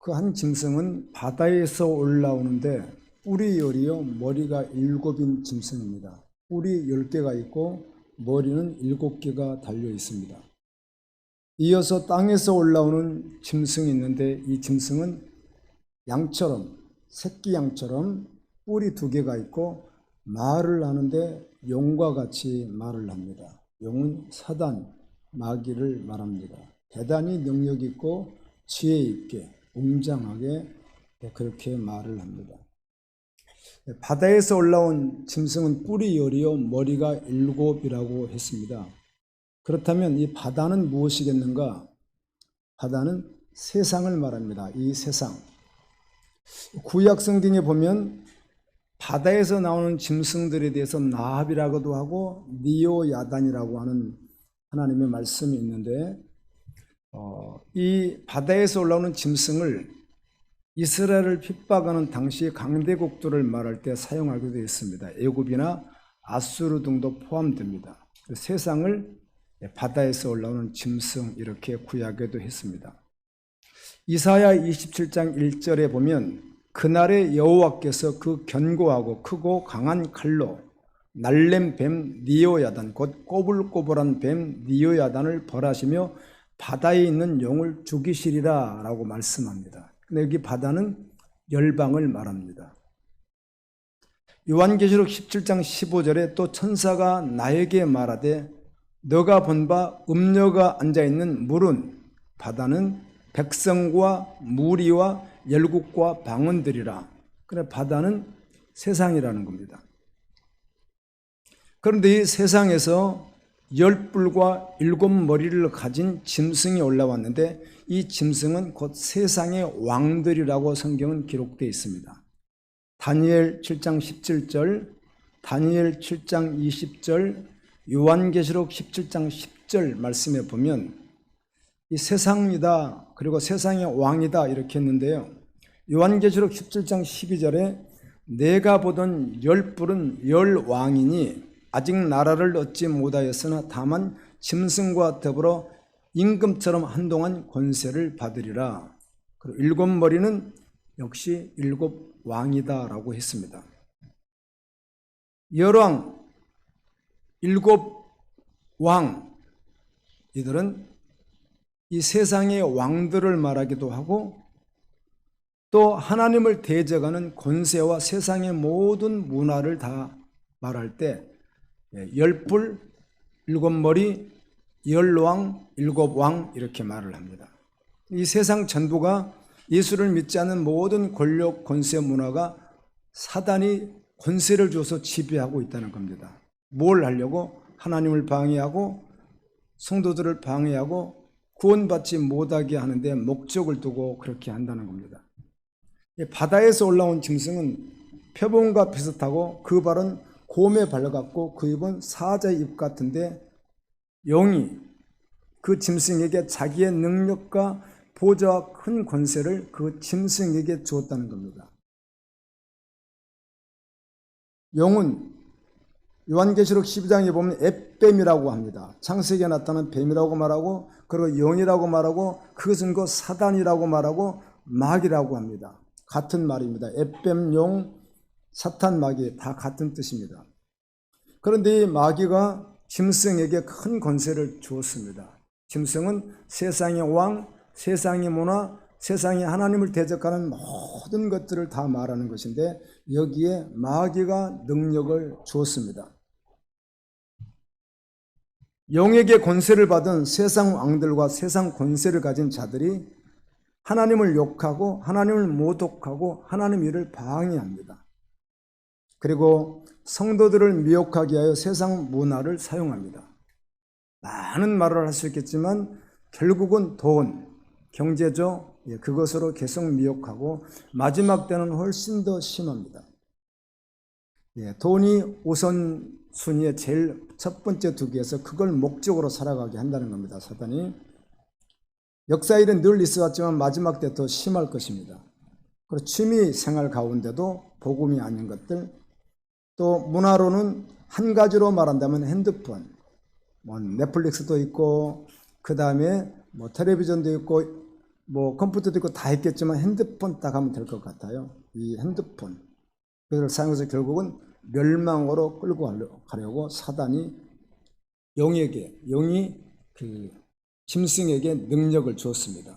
그 한 짐승은 바다에서 올라오는데 뿔이 열이요 머리가 7인 짐승입니다. 뿔이 10개가 있고 머리는 7개가 달려 있습니다. 이어서 땅에서 올라오는 짐승이 있는데 이 짐승은 양처럼, 새끼 양처럼 뿔이 2개가 있고 말을 하는데 용과 같이 말을 합니다. 용은 사단, 마귀를 말합니다. 대단히 능력 있고 지혜 있게 웅장하게 그렇게 말을 합니다. 바다에서 올라온 짐승은 뿔이 10이요 머리가 7이라고 했습니다. 그렇다면 이 바다는 무엇이겠는가? 바다는 세상을 말합니다. 이 세상. 구약 성경에 보면 바다에서 나오는 짐승들에 대해서 나합이라고도 하고 니오야단이라고 하는 하나님의 말씀이 있는데 이 바다에서 올라오는 짐승을 이스라엘을 핍박하는 당시 강대국들을 말할 때 사용하기도 했습니다. 애굽이나 아수르 등도 포함됩니다. 세상을 바다에서 올라오는 짐승 이렇게 구약에도 했습니다. 이사야 27장 1절에 보면 그날에 여호와께서 그 견고하고 크고 강한 칼로 날렘 뱀 니오야단 곧 꼬불꼬불한 뱀 니오야단을 벌하시며 바다에 있는 용을 죽이시리라 라고 말씀합니다. 근데 여기 바다는 열방을 말합니다. 요한계시록 17장 15절에 또 천사가 나에게 말하되 너가 본 바 음녀가 앉아있는 물은 바다는 백성과 무리와 열국과 방언들이라. 그래 바다는 세상이라는 겁니다. 그런데 이 세상에서 10뿔과 7머리를 가진 짐승이 올라왔는데 이 짐승은 곧 세상의 왕들이라고 성경은 기록되어 있습니다. 다니엘 7장 17절, 다니엘 7장 20절, 요한계시록 17장 10절 말씀에 보면 이 세상이다 그리고 세상의 왕이다 이렇게 했는데요. 요한계시록 17장 12절에 내가 보던 10뿔은 10왕이니 아직 나라를 얻지 못하였으나 다만 짐승과 더불어 임금처럼 한동안 권세를 받으리라. 그리고 7머리는 역시 7왕이다 라고 했습니다. 열왕, 7왕 이들은 이 세상의 왕들을 말하기도 하고 또 하나님을 대적하는 권세와 세상의 모든 문화를 다 말할 때 10뿔, 7머리, 10왕, 7왕 이렇게 말을 합니다. 이 세상 전부가 예수를 믿지 않는 모든 권력, 권세, 문화가 사단이 권세를 줘서 지배하고 있다는 겁니다. 뭘 하려고? 하나님을 방해하고 성도들을 방해하고 구원받지 못하게 하는데 목적을 두고 그렇게 한다는 겁니다. 바다에서 올라온 짐승은 표범과 비슷하고 그 발은 곰의 발 같고 그 입은 사자의 입 같은데 용이 그 짐승에게 자기의 능력과 보좌와 큰 권세를 그 짐승에게 주었다는 겁니다. 용은 요한계시록 12장에 보면 앱뱀이라고 합니다. 창세기에 나타난 뱀이라고 말하고 그리고 용이라고 말하고 그것은 그 사단이라고 말하고 마귀라고 합니다. 같은 말입니다. 앱뱀, 용, 사탄, 마귀 다 같은 뜻입니다. 그런데 이 마귀가 짐승에게 큰 권세를 주었습니다. 짐승은 세상의 왕, 세상의 문화, 세상의 하나님을 대적하는 모든 것들을 다 말하는 것인데 여기에 마귀가 능력을 주었습니다. 용에게 권세를 받은 세상 왕들과 세상 권세를 가진 자들이 하나님을 욕하고 하나님을 모독하고 하나님 일을 방해합니다. 그리고 성도들을 미혹하게 하여 세상 문화를 사용합니다. 많은 말을 할 수 있겠지만 결국은 돈, 경제죠. 그것으로 계속 미혹하고 마지막 때는 훨씬 더 심합니다. 돈이 우선순위의 제일 첫 번째 두기에서 그걸 목적으로 살아가게 한다는 겁니다. 사단이. 역사일은 늘 있어왔지만 마지막 때 더 심할 것입니다. 그리고 취미 생활 가운데도 복음이 아닌 것들, 또 문화로는 한 가지로 말한다면 핸드폰, 넷플릭스도 있고 그 다음에 텔레비전도 있고 뭐 컴퓨터도 있고 다 있겠지만 핸드폰 딱 하면 될 것 같아요. 이 핸드폰 그걸 사용해서 결국은 멸망으로 끌고 가려고 사단이 영이 그 짐승에게 능력을 주었습니다.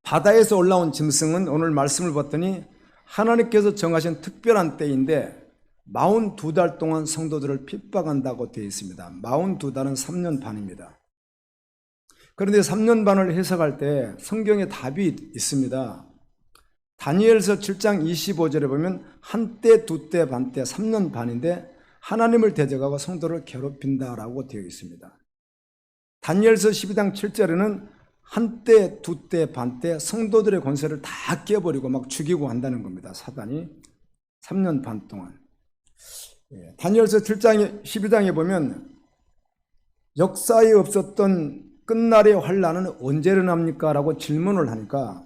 바다에서 올라온 짐승은 오늘 말씀을 봤더니 하나님께서 정하신 특별한 때인데 42달 동안 성도들을 핍박한다고 되어 있습니다. 42달은 3년 반입니다. 그런데 3년 반을 해석할 때 성경에 답이 있습니다. 다니엘서 7장 25절에 보면 한때, 두때, 반때, 3년 반인데 하나님을 대적하고 성도를 괴롭힌다라고 되어 있습니다. 다니엘서 12장 7절에는 한때, 두때, 반때 성도들의 권세를 다 깨버리고 막 죽이고 한다는 겁니다. 사단이 3년 반 동안. 다니엘서 7장 12장에 보면 역사에 없었던 끝날의 환란은 언제 일어납니까? 라고 질문을 하니까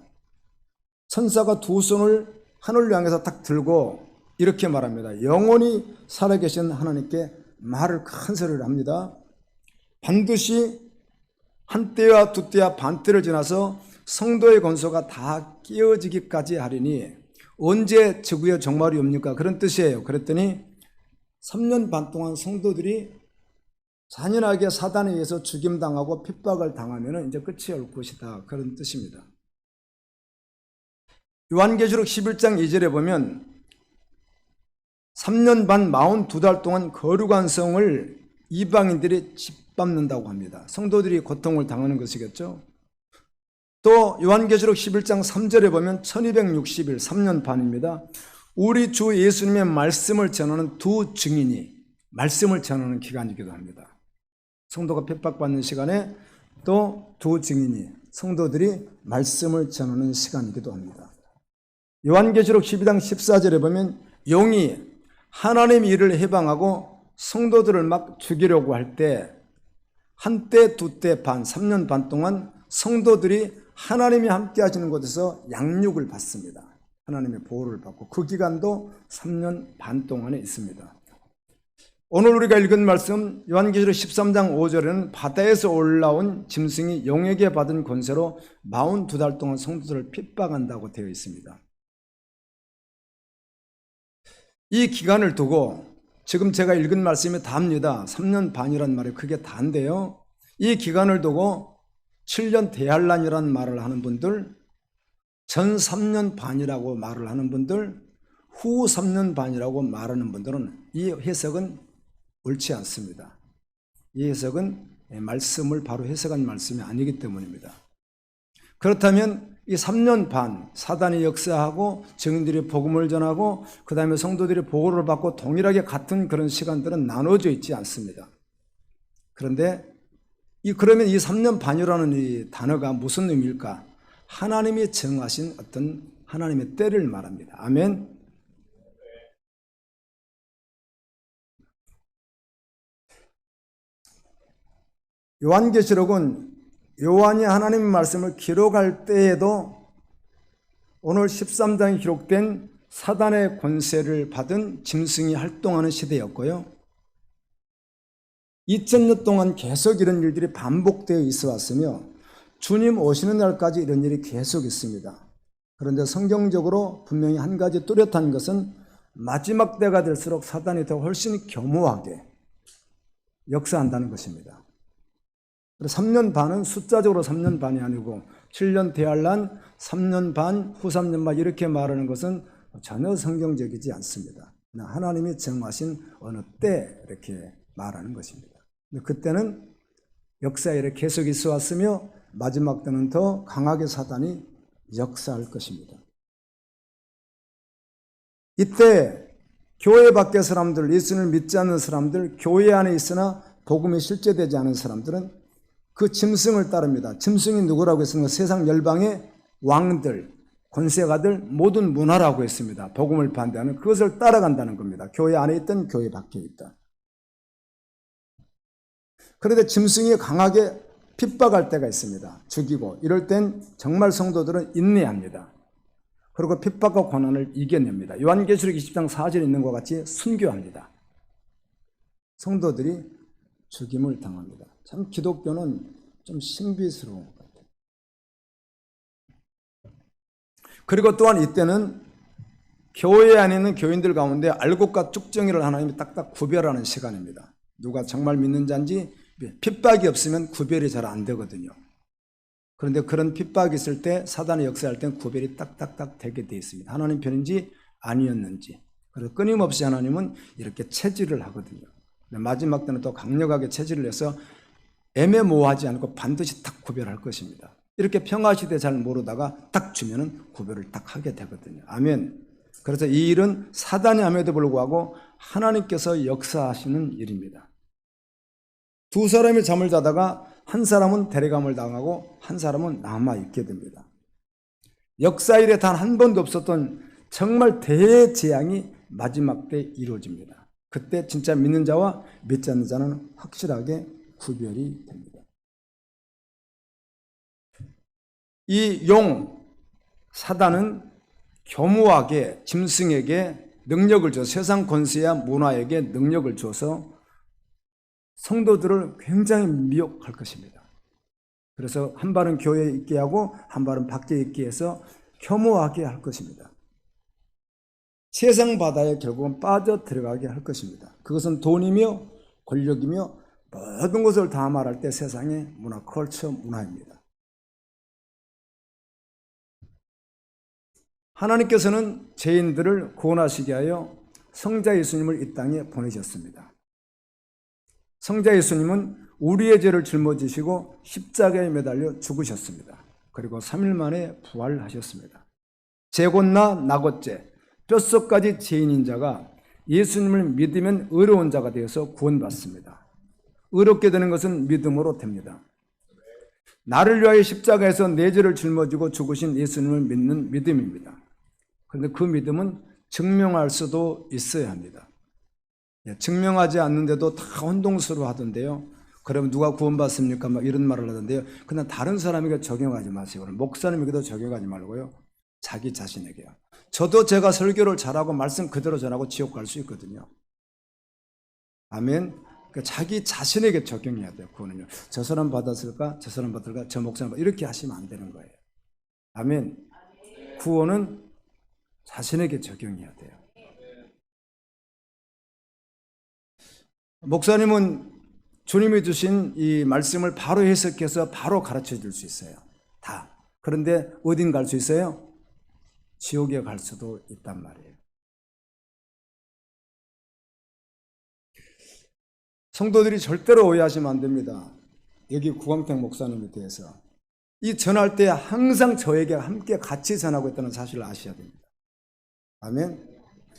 천사가 두 손을 하늘을 향해서 딱 들고 이렇게 말합니다. 영원히 살아계신 하나님께 말을 큰 소리를 합니다. 반드시 한때와 두때와 반때를 지나서 성도의 권소가 다 깨어지기까지 하리니 언제 지구의 종말이 옵니까? 그런 뜻이에요. 그랬더니 3년 반 동안 성도들이 잔인하게 사단에 의해서 죽임당하고 핍박을 당하면 이제 끝이 올 것이다. 그런 뜻입니다. 요한계시록 11장 2절에 보면 3년 반 42달 동안 거룩한 성을 이방인들이 짓밟는다고 합니다. 성도들이 고통을 당하는 것이겠죠. 또 요한계시록 11장 3절에 보면 1260일 3년 반입니다. 우리 주 예수님의 말씀을 전하는 두 증인이 말씀을 전하는 기간이기도 합니다. 성도가 핍박받는 시간에 또 두 증인이 성도들이 말씀을 전하는 시간이기도 합니다. 요한계시록 12장 14절에 보면 영이 하나님의 일을 해방하고 성도들을 막 죽이려고 할 때 한때, 두때 반, 3년 반 동안 성도들이 하나님이 함께 하시는 곳에서 양육을 받습니다. 하나님의 보호를 받고 그 기간도 3년 반 동안에 있습니다. 오늘 우리가 읽은 말씀 요한계시록 13장 5절에는 바다에서 올라온 짐승이 영에게 받은 권세로 42달 동안 성도들을 핍박한다고 되어 있습니다. 이 기간을 두고 지금 제가 읽은 말씀이 답니다. 3년 반이란 말이 그게 다인데요. 이 기간을 두고 7년 대환란이라는 말을 하는 분들, 전 3년 반이라고 말을 하는 분들, 후 3년 반이라고 말하는 분들은 이 해석은 옳지 않습니다. 이 해석은 말씀을 바로 해석한 말씀이 아니기 때문입니다. 그렇다면 이 3년 반 사단이 역사하고 증인들이 복음을 전하고 그 다음에 성도들이 보호를 받고 동일하게 같은 그런 시간들은 나눠져 있지 않습니다. 그런데 그러면 이 3년 반이라는 이 단어가 무슨 의미일까? 하나님이 정하신 어떤 하나님의 때를 말합니다. 아멘. 요한계시록은 요한이 하나님의 말씀을 기록할 때에도 오늘 13장에 기록된 사단의 권세를 받은 짐승이 활동하는 시대였고요. 2000년 동안 계속 이런 일들이 반복되어 있어 왔으며 주님 오시는 날까지 이런 일이 계속 있습니다. 그런데 성경적으로 분명히 한 가지 뚜렷한 것은 마지막 때가 될수록 사단이 더 훨씬 교모하게 역사한다는 것입니다. 3년 반은 숫자적으로 3년 반이 아니고 7년 대환란, 3년 반, 후 3년 반 이렇게 말하는 것은 전혀 성경적이지 않습니다. 하나님이 정하신 어느 때 이렇게 말하는 것입니다. 그때는 역사에 이렇게 계속 있어 왔으며 마지막 때는 더 강하게 사단이 역사할 것입니다. 이때 교회 밖의 사람들, 예수님을 믿지 않는 사람들, 교회 안에 있으나 복음이 실제되지 않은 사람들은 그 짐승을 따릅니다. 짐승이 누구라고 했습니까? 세상 열방의 왕들, 권세가들, 모든 문화라고 했습니다. 복음을 반대하는 그것을 따라간다는 겁니다. 교회 안에 있든 교회 밖에 있든. 그런데 짐승이 강하게 핍박할 때가 있습니다. 죽이고 이럴 땐 정말 성도들은 인내합니다. 그리고 핍박과 고난을 이겨냅니다. 요한계시록 20장 4절에 있는 것과 같이 순교합니다. 성도들이 죽임을 당합니다. 참 기독교는 좀 신비스러운 것 같아요. 그리고 또한 이때는 교회 안에 있는 교인들 가운데 알곡과 쭉정이를 하나님이 딱딱 구별하는 시간입니다. 누가 정말 믿는 자인지 핍박이 없으면 구별이 잘 안 되거든요. 그런데 그런 핍박이 있을 때 사단이 역사할 때는 구별이 딱딱딱 되게 되어 있습니다. 하나님 편인지 아니었는지. 그래서 끊임없이 하나님은 이렇게 체질을 하거든요. 마지막 때는 또 강력하게 체질을 해서 애매모호하지 않고 반드시 딱 구별할 것입니다. 이렇게 평화시대 잘 모르다가 딱 주면은 구별을 딱 하게 되거든요. 아멘. 그래서 이 일은 사단이 함에도 불구하고 하나님께서 역사하시는 일입니다. 두 사람이 잠을 자다가 한 사람은 데려감을 당하고 한 사람은 남아있게 됩니다. 역사일에 단 한 번도 없었던 정말 대재앙이 마지막 때 이루어집니다. 그때 진짜 믿는 자와 믿지 않는 자는 확실하게 구별이 됩니다. 이 용, 사단은 교묘하게 짐승에게 능력을 줘 세상 권세와 문화에게 능력을 줘서 성도들을 굉장히 미혹할 것입니다. 그래서 한 발은 교회에 있게 하고 한 발은 밖에 있게 해서 교묘하게 할 것입니다. 세상 바다에 결국은 빠져 들어가게 할 것입니다. 그것은 돈이며 권력이며 모든 것을 다 말할 때 세상의 문화, 컬처 문화입니다. 하나님께서는 죄인들을 구원하시게 하여 성자 예수님을 이 땅에 보내셨습니다. 성자 예수님은 우리의 죄를 짊어지시고 십자가에 매달려 죽으셨습니다. 그리고 3일 만에 부활하셨습니다. 재곤나 나고죄, 뼛속까지 죄인인 자가 예수님을 믿으면 의로운 자가 되어서 구원받습니다. 의롭게 되는 것은 믿음으로 됩니다. 나를 위하여 십자가에서 내 죄를 짊어지고 죽으신 예수님을 믿는 믿음입니다. 그런데 그 믿음은 증명할 수도 있어야 합니다. 증명하지 않는데도 다 혼동스러워 하던데요. 그러면 누가 구원받습니까? 막 이런 말을 하던데요. 그냥 다른 사람에게 적용하지 마세요. 목사님에게도 적용하지 말고요. 자기 자신에게요. 저도 제가 설교를 잘하고 말씀 그대로 전하고 지옥 갈 수 있거든요. 아멘. 그러니까 자기 자신에게 적용해야 돼요. 구원은요. 저 사람 받았을까? 저 사람 받을까? 저 목사님 이렇게 하시면 안 되는 거예요. 아멘. 구원은 자신에게 적용해야 돼요. 목사님은 주님이 주신 이 말씀을 바로 해석해서 바로 가르쳐 줄 수 있어요. 다. 그런데 어딘 갈 수 있어요? 지옥에 갈 수도 있단 말이에요. 성도들이 절대로 오해하시면 안 됩니다. 여기 구광택 목사님에 대해서. 이 전할 때 항상 저에게 함께 같이 전하고 있다는 사실을 아셔야 됩니다. 아멘.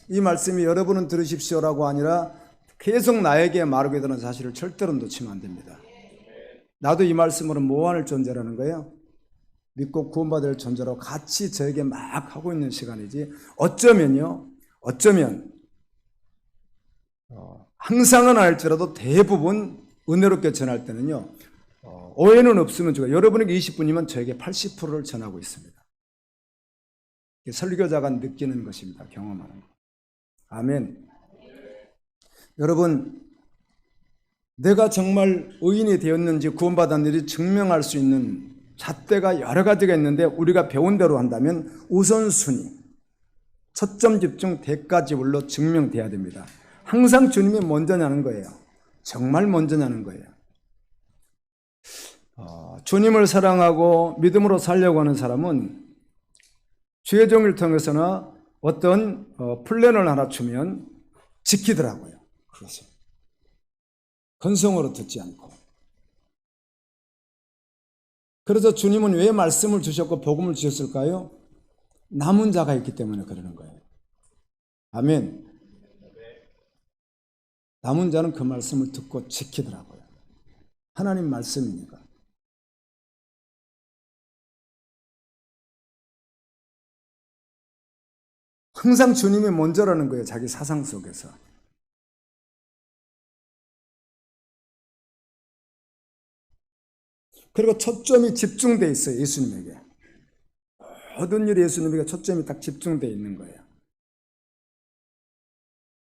이 말씀이 여러분은 들으십시오라고 아니라 계속 나에게 말하게 되는 사실을 절대로 놓치면 안 됩니다. 나도 이 말씀으로 모환을 존재라는 거예요. 믿고 구원받을 존재로 같이 저에게 막 하고 있는 시간이지. 어쩌면 항상은 알지라도 대부분 은혜롭게 전할 때는요. 오해는 없으면 좋아요. 여러분에게 20분이면 저에게 80%를 전하고 있습니다. 설교자가 느끼는 것입니다. 경험하는 것. 아멘. 여러분, 내가 정말 의인이 되었는지 구원받았는지 증명할 수 있는 잣대가 여러 가지가 있는데 우리가 배운 대로 한다면 우선순위, 초점 집중, 대가지불로 증명돼야 됩니다. 항상 주님이 먼저냐는 거예요. 정말 먼저냐는 거예요. 주님을 사랑하고 믿음으로 살려고 하는 사람은 주의 종을 통해서나 어떤 플랜을 하나 주면 지키더라고요. 그래서 건성으로 듣지 않고. 그래서 주님은 왜 말씀을 주셨고 복음을 주셨을까요? 남은 자가 있기 때문에 그러는 거예요. 아멘. 남은 자는 그 말씀을 듣고 지키더라고요. 하나님 말씀이니까. 항상 주님이 먼저라는 거예요. 자기 사상 속에서. 그리고 초점이 집중되어 있어요. 예수님에게. 모든 일이 예수님에게 초점이 딱 집중되어 있는 거예요.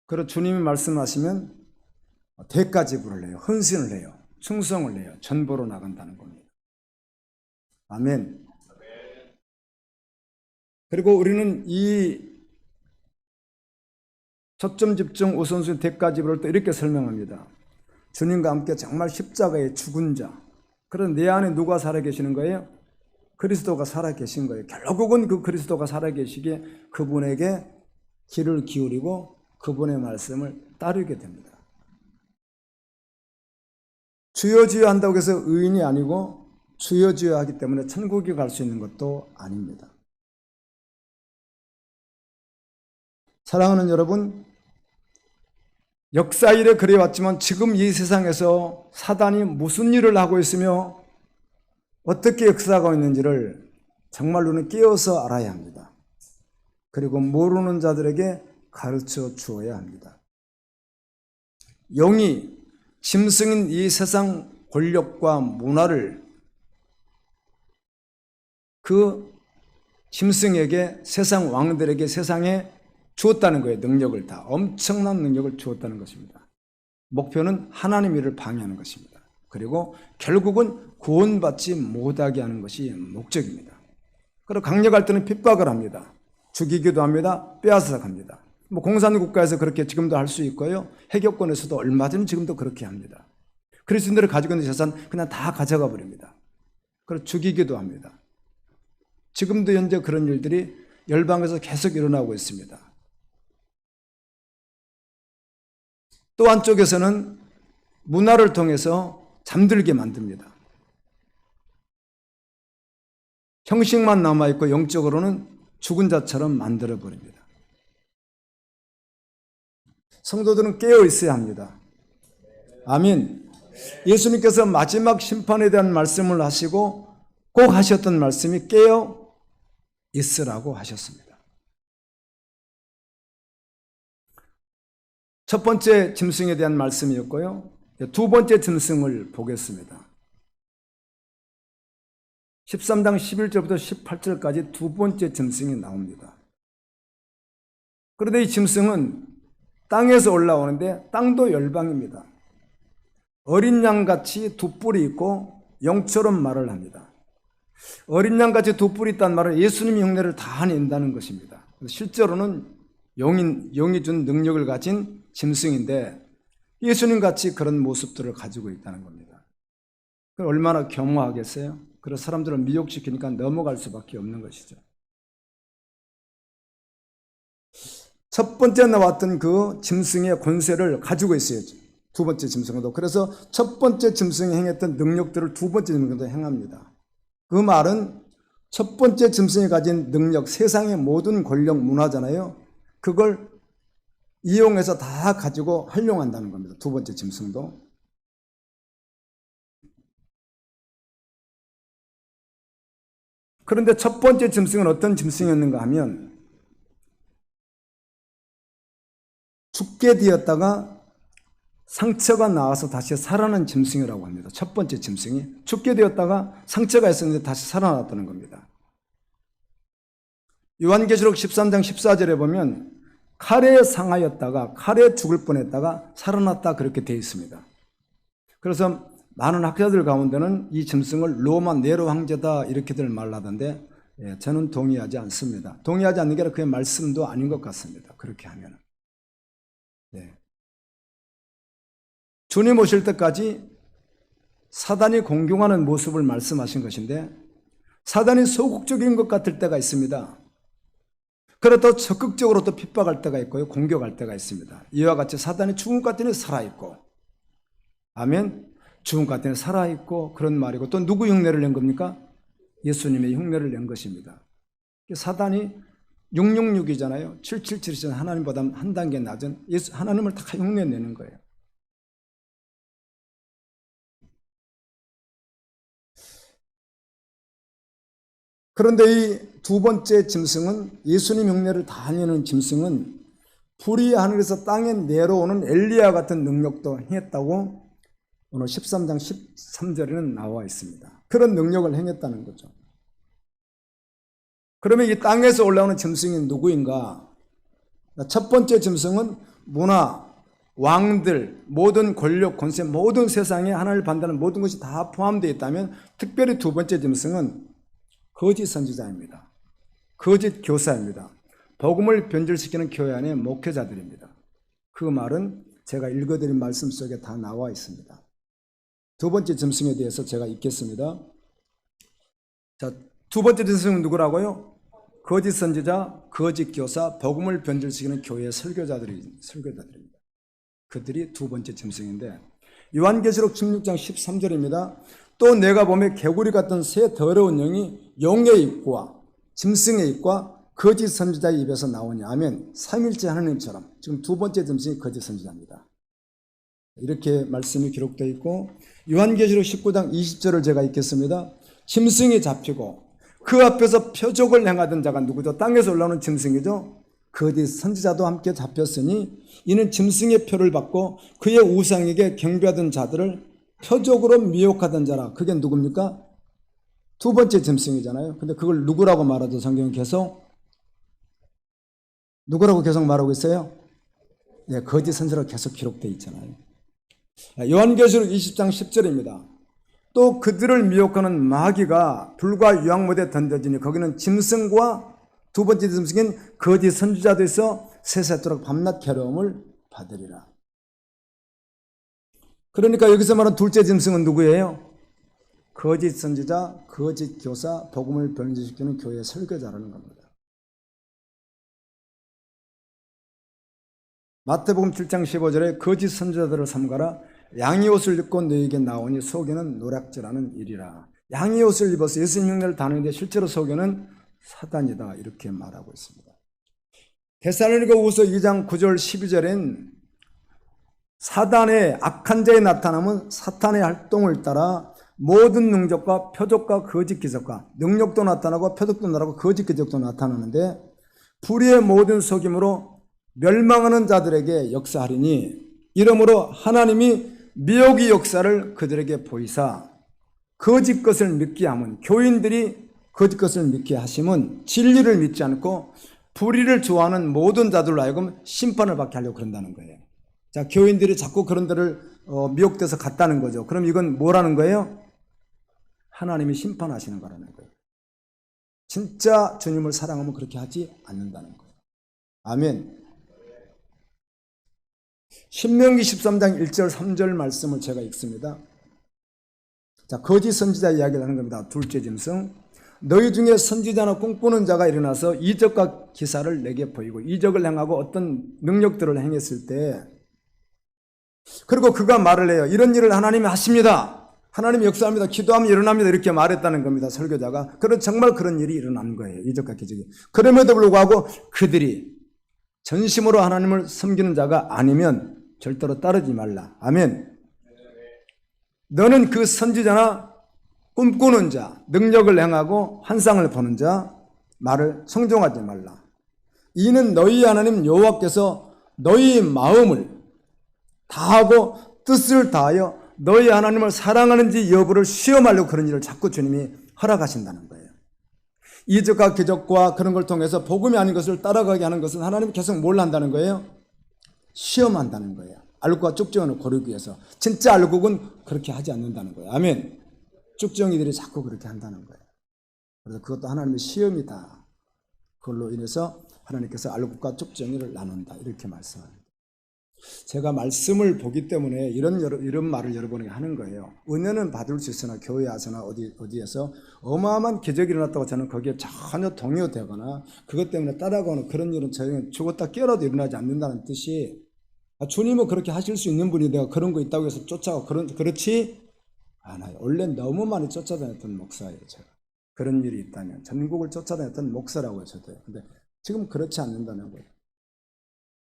그리고 주님이 말씀하시면 대가지불을 해요. 헌신을 해요. 충성을 해요. 전보로 나간다는 겁니다. 아멘. 그리고 우리는 이 초점 집중 우선순위 대가지br을 또 이렇게 설명합니다. 주님과 함께 정말 십자가에 죽은 자. 그런 내 안에 누가 살아계시는 거예요? 그리스도가 살아계신 거예요. 결국은 그 그리스도가 살아계시기에 그분에게 귀를 기울이고 그분의 말씀을 따르게 됩니다. 주여 주여 한다고 해서 의인이 아니고 주여 주여 하기 때문에 천국에 갈 수 있는 것도 아닙니다. 사랑하는 여러분, 역사 이래 그래왔지만 지금 이 세상에서 사단이 무슨 일을 하고 있으며 어떻게 역사하고 있는지를 정말로는 깨어서 알아야 합니다. 그리고 모르는 자들에게 가르쳐 주어야 합니다. 영이 짐승인 이 세상 권력과 문화를 그 짐승에게, 세상 왕들에게 세상에 주었다는 거예요. 능력을 다. 엄청난 능력을 주었다는 것입니다. 목표는 하나님 일을 방해하는 것입니다. 그리고 결국은 구원받지 못하게 하는 것이 목적입니다. 그리고 강력할 때는 핍박을 합니다. 죽이기도 합니다. 빼앗아 갑니다. 공산국가에서 그렇게 지금도 할 수 있고요. 해격권에서도 얼마든지 지금도 그렇게 합니다. 그리스도인들이 가지고 있는 재산 그냥 다 가져가 버립니다. 그리고 죽이기도 합니다. 지금도 현재 그런 일들이 열방에서 계속 일어나고 있습니다. 또 한쪽에서는 문화를 통해서 잠들게 만듭니다. 형식만 남아있고 영적으로는 죽은 자처럼 만들어버립니다. 성도들은 깨어 있어야 합니다. 아멘. 예수님께서 마지막 심판에 대한 말씀을 하시고 꼭 하셨던 말씀이 깨어 있으라고 하셨습니다. 첫 번째 짐승에 대한 말씀이었고요. 두 번째 짐승을 보겠습니다. 13장 11절부터 18절까지 두 번째 짐승이 나옵니다. 그런데 이 짐승은 땅에서 올라오는데 땅도 열방입니다. 어린 양같이 두 뿔이 있고 영처럼 말을 합니다. 어린 양같이 두 뿔이 있다는 말은 예수님의 흉내를 다 낸다는 것입니다. 실제로는 영이 준 능력을 가진 짐승인데 예수님같이 그런 모습들을 가지고 있다는 겁니다. 얼마나 겸허하겠어요? 그래서 사람들을 미혹시키니까 넘어갈 수밖에 없는 것이죠. 첫 번째 나왔던 그 짐승의 권세를 가지고 있어요. 두 번째 짐승도. 그래서 첫 번째 짐승이 행했던 능력들을 두 번째 짐승도 행합니다. 그 말은 첫 번째 짐승이 가진 능력, 세상의 모든 권력 문화잖아요. 그걸 이용해서 다 가지고 활용한다는 겁니다. 두 번째 짐승도. 그런데 첫 번째 짐승은 어떤 짐승이었는가 하면 죽게 되었다가 상처가 나와서 다시 살아난 짐승이라고 합니다. 첫 번째 짐승이 죽게 되었다가 상처가 있었는데 다시 살아났다는 겁니다. 요한계시록 13장 14절에 보면 칼에 상하였다가 칼에 죽을 뻔했다가 살아났다 그렇게 되어 있습니다. 그래서 많은 학자들 가운데는 이 짐승을 로마 네로 황제다 이렇게들 말하던데 저는 동의하지 않습니다. 동의하지 않는 게 아니라 그의 말씀도 아닌 것 같습니다. 그렇게 하면. 네. 주님 오실 때까지 사단이 공경하는 모습을 말씀하신 것인데 사단이 소극적인 것 같을 때가 있습니다. 그렇다고 적극적으로 또 핍박할 때가 있고요. 공격할 때가 있습니다. 이와 같이 사단이 죽은 것 같더니 살아있고 아멘. 죽은 것 같더니 살아있고 그런 말이고 또 누구 흉내를 낸 겁니까? 예수님의 흉내를 낸 것입니다. 사단이 666이잖아요. 777이잖아요. 하나님보다 한 단계 낮은 하나님을 다 흉내내는 거예요. 그런데 이 두 번째 짐승은 예수님 흉내를 다 내는 짐승은 불이 하늘에서 땅에 내려오는 엘리야 같은 능력도 행했다고 오늘 13장 13절에는 나와 있습니다. 그런 능력을 행했다는 거죠. 그러면 이 땅에서 올라오는 짐승이 누구인가? 첫 번째 짐승은 문화, 왕들, 모든 권력, 권세, 모든 세상에 하나님을 반대하는 모든 것이 다 포함되어 있다면 특별히 두 번째 짐승은 거짓 선지자입니다. 거짓 교사입니다. 복음을 변질시키는 교회 안에 목회자들입니다. 그 말은 제가 읽어드린 말씀 속에 다 나와 있습니다. 두 번째 짐승에 대해서 제가 읽겠습니다. 자, 두 번째 짐승은 누구라고요? 거짓 선지자, 거짓 교사, 복음을 변질시키는 교회 설교자들입니다. 그들이 두 번째 짐승인데, 요한계시록 16장 13절입니다. 또 내가 보매 개구리 같은 새 더러운 영이 용의 입과 짐승의 입과 거짓 선지자의 입에서 나오니, 아멘. 삼일째 하나님처럼. 지금 두 번째 짐승이 거짓 선지자입니다. 이렇게 말씀이 기록되어 있고, 요한계시록 19장 20절을 제가 읽겠습니다. 짐승이 잡히고 그 앞에서 표적을 행하던 자가 누구죠? 땅에서 올라오는 짐승이죠. 거짓 선지자도 함께 잡혔으니 이는 짐승의 표를 받고 그의 우상에게 경배하던 자들을 표적으로 미혹하던 자라. 그게 누굽니까? 두 번째 짐승이잖아요. 근데 그걸 누구라고 말하죠? 성경은 계속 누구라고 계속 말하고 있어요? 네, 거짓 선지자로 계속 기록되어 있잖아요. 요한계시록 20장 10절입니다. 또 그들을 미혹하는 마귀가 불과 유황못에 던져지니 거기는 짐승과 두 번째 짐승인 거짓 선지자도 있어 세세토록 밤낮 괴로움을 받으리라. 그러니까 여기서 말하는 둘째 짐승은 누구예요? 거짓 선지자, 거짓 교사, 복음을 변질시키는 교회 설교자라는 겁니다. 마태복음 7장 15절에 거짓 선지자들을 삼가라. 양의 옷을 입고 너에게 나오니 속에는 노략질하는 일이라. 양의 옷을 입어서 예수님 흉내를 다루는데 실제로 속에는 사단이다. 이렇게 말하고 있습니다. 데살로니가후서 2장 9절 12절엔 사단의 악한 자에 나타나면 사탄의 활동을 따라 모든 능력과 표적과 거짓 기적과 능력도 나타나고 표적도 나타나고 거짓 기적도 나타나는데 불의의 모든 속임으로 멸망하는 자들에게 역사하리니 이러므로 하나님이 미혹의 역사를 그들에게 보이사 거짓 것을 믿게 하면, 교인들이 거짓 것을 믿게 하심은 진리를 믿지 않고 불의를 좋아하는 모든 자들로 하여금 심판을 받게 하려고 그런다는 거예요. 자, 교인들이 자꾸 그런 데를 미혹돼서 갔다는 거죠. 그럼 이건 뭐라는 거예요? 하나님이 심판하시는 거라는 거예요. 진짜 주님을 사랑하면 그렇게 하지 않는다는 거예요. 아멘. 신명기 13장 1절 3절 말씀을 제가 읽습니다. 자, 거짓 선지자 이야기를 하는 겁니다. 둘째 짐승. 너희 중에 선지자나 꿈꾸는 자가 일어나서 이적과 기사를 내게 보이고, 이적을 행하고 어떤 능력들을 행했을 때, 그리고 그가 말을 해요. 이런 일을 하나님이 하십니다. 하나님이 역사합니다. 기도하면 일어납니다. 이렇게 말했다는 겁니다. 설교자가. 그런 정말 그런 일이 일어난 거예요. 이적과 기적이. 그럼에도 불구하고 그들이 전심으로 하나님을 섬기는 자가 아니면 절대로 따르지 말라. 아멘. 너는 그 선지자나 꿈꾸는 자, 능력을 행하고 환상을 보는 자 말을 청종하지 말라. 이는 너희 하나님 여호와께서 너희 마음을 다하고 뜻을 다하여 너희 하나님을 사랑하는지 여부를 시험하려고 그런 일을 자꾸 주님이 허락하신다는 거예요. 이적과 기적과 그런 걸 통해서 복음이 아닌 것을 따라가게 하는 것은 하나님이 계속 뭘 한다는 거예요? 시험한다는 거예요. 알곡과 쭉정이를 고르기 위해서. 진짜 알곡은 그렇게 하지 않는다는 거예요. 아멘. 쭉정이들이 자꾸 그렇게 한다는 거예요. 그래서 그것도 하나님의 시험이다. 그걸로 인해서 하나님께서 알곡과 쭉정이를 나눈다. 이렇게 말씀합니다. 제가 말씀을 보기 때문에 이런 말을 여러분에게 하는 거예요. 은혜는 받을 수 있으나 교회 와서나 어디에서 어마어마한 기적이 일어났다고 저는 거기에 전혀 동요되거나 그것 때문에 따라가는 그런 일은 저희는 죽었다 깨어나도 일어나지 않는다는 뜻이, 주님은 그렇게 하실 수 있는 분이 내가 그런 거 있다고 해서 쫓아가고 그렇지 않아요. 원래 너무 많이 쫓아다녔던 목사예요. 제가 그런 일이 있다면 전국을 쫓아다녔던 목사라고요. 저도. 근데 지금 그렇지 않는다는 거예요.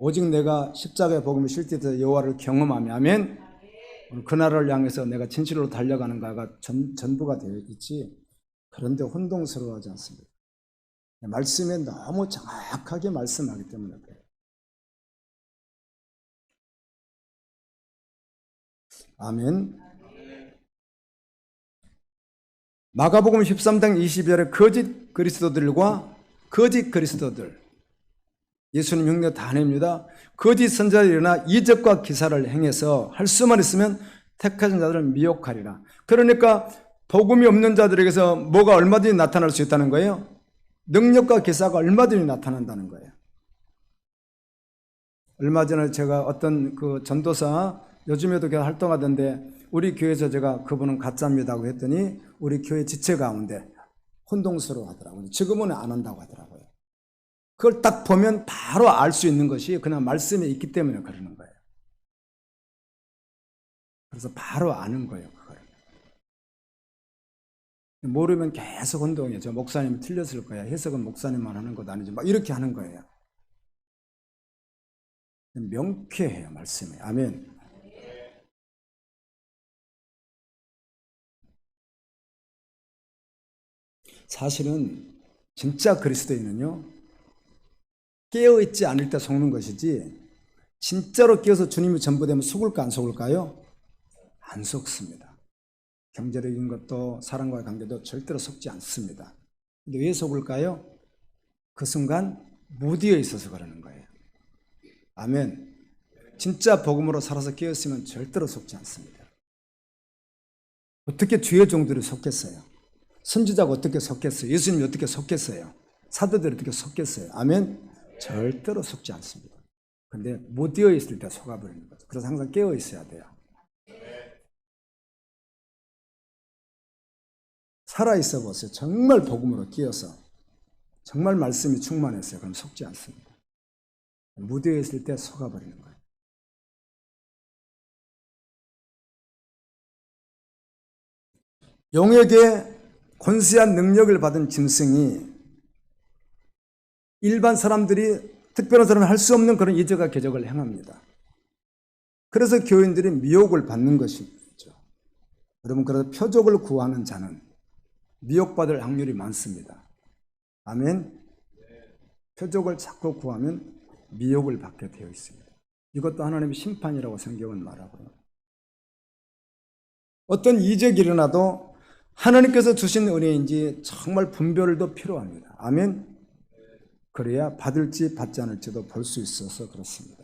오직 내가 십자가의 복음을 실제로 여호와를 경험하며, 아멘. 그날을 향해서 내가 진실로 달려가는가가 전부가 되어 있지, 그런데 혼동스러워하지 않습니다. 말씀에 너무 정확하게 말씀하기 때문에 그래요. 아멘. 마가복음 13장 22절에 거짓 그리스도들과 거짓 그리스도들, 예수님 흉내 다 냅니다. 거짓 선지자들이 일어나 이적과 기사를 행해서 할 수만 있으면 택하신 자들을 미혹하리라. 그러니까 복음이 없는 자들에게서 뭐가 얼마든지 나타날 수 있다는 거예요. 능력과 기사가 얼마든지 나타난다는 거예요. 얼마 전에 제가 어떤 그 전도사, 요즘에도 계속 활동하던데 우리 교회에서 제가 그분은 가짜입니다고 했더니 우리 교회 지체 가운데 혼동스러워 하더라고요. 지금은 안 한다고 하더라고요. 그걸 딱 보면 바로 알 수 있는 것이 그냥 말씀에 있기 때문에 그러는 거예요. 그래서 바로 아는 거예요, 그걸. 모르면 계속 혼동해요. 저 목사님이 틀렸을 거야. 해석은 목사님만 하는 것 아니지. 막 이렇게 하는 거예요. 명쾌해요, 말씀이. 아멘. 사실은 진짜 그리스도인은요, 깨어있지 않을 때 속는 것이지 진짜로 깨어서 주님이 전부되면 속을까 안 속을까요? 안 속습니다. 경제적인 것도 사람과의 관계도 절대로 속지 않습니다. 근데 왜 속을까요? 그 순간 무디어 있어서 그러는 거예요. 아멘. 진짜 복음으로 살아서 깨었으면 절대로 속지 않습니다. 어떻게 주의 종들이 속겠어요? 선지자가 어떻게 속겠어요? 예수님이 어떻게 속겠어요? 사도들이 어떻게 속겠어요? 아멘. 절대로 속지 않습니다. 근데 무디어 있을 때 속아버리는 거죠. 그래서 항상 깨어 있어야 돼요. 살아있어 보세요. 정말 복음으로 끼어서 정말 말씀이 충만했어요. 그럼 속지 않습니다. 무디어 있을 때 속아버리는 거예요. 용에게 권세한 능력을 받은 짐승이 일반 사람들이, 특별한 사람이 할 수 없는 그런 이적과 기적을 행합니다. 그래서 교인들이 미혹을 받는 것이죠. 여러분, 그래서 표적을 구하는 자는 미혹받을 확률이 많습니다. 아멘. 표적을 자꾸 구하면 미혹을 받게 되어 있습니다. 이것도 하나님의 심판이라고 성경은 말하고요. 어떤 이적이 일어나도 하나님께서 주신 은혜인지 정말 분별도 필요합니다. 아멘. 그래야 받을지 받지 않을지도 볼 수 있어서 그렇습니다.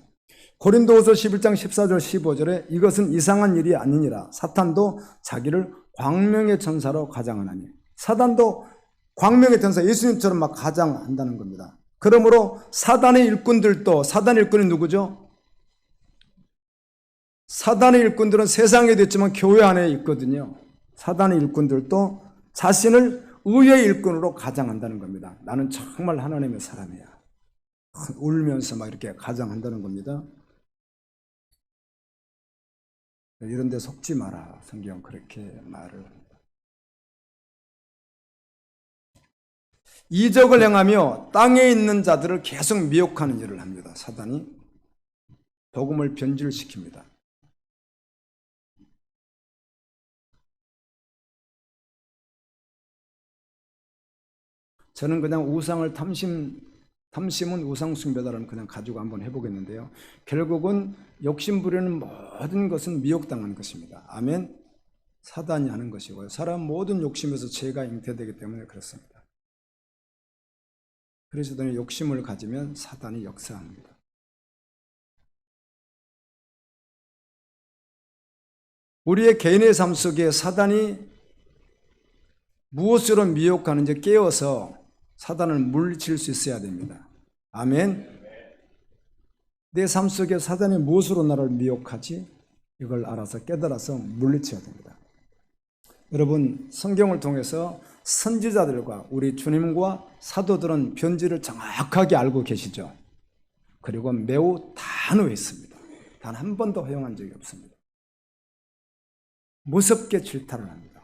고린도후서 11장 14절 15절에 이것은 이상한 일이 아니니라. 사탄도 자기를 광명의 전사로 가장하나니. 사단도 광명의 전사, 예수님처럼 막 가장한다는 겁니다. 그러므로 사단의 일꾼들도, 사단의 일꾼이 누구죠? 사단의 일꾼들은 세상에도 있지만 교회 안에 있거든요. 사단의 일꾼들도 자신을 의의 일꾼으로 가장한다는 겁니다. 나는 정말 하나님의 사람이야. 울면서 막 이렇게 가장한다는 겁니다. 이런 데 속지 마라. 성경 그렇게 말을 합니다. 이적을 행하며 땅에 있는 자들을 계속 미혹하는 일을 합니다. 사단이 복음을 변질시킵니다. 저는 그냥 우상을 탐심은 우상숭배다라는 그냥 가지고 한번 해보겠는데요. 결국은 욕심 부리는 모든 것은 미혹당한 것입니다. 아멘. 사단이 하는 것이고요. 사람 모든 욕심에서 죄가 잉태되기 때문에 그렇습니다. 그리스도인이 욕심을 가지면 사단이 역사합니다. 우리의 개인의 삶 속에 사단이 무엇으로 미혹하는지 깨어서 사단을 물리칠 수 있어야 됩니다. 아멘. 내 삶 속에 사단이 무엇으로 나를 미혹하지? 이걸 알아서 깨달아서 물리쳐야 됩니다. 여러분, 성경을 통해서 선지자들과 우리 주님과 사도들은 변질을 정확하게 알고 계시죠. 그리고 매우 단호했습니다. 단 한 번도 허용한 적이 없습니다. 무섭게 질타를 합니다.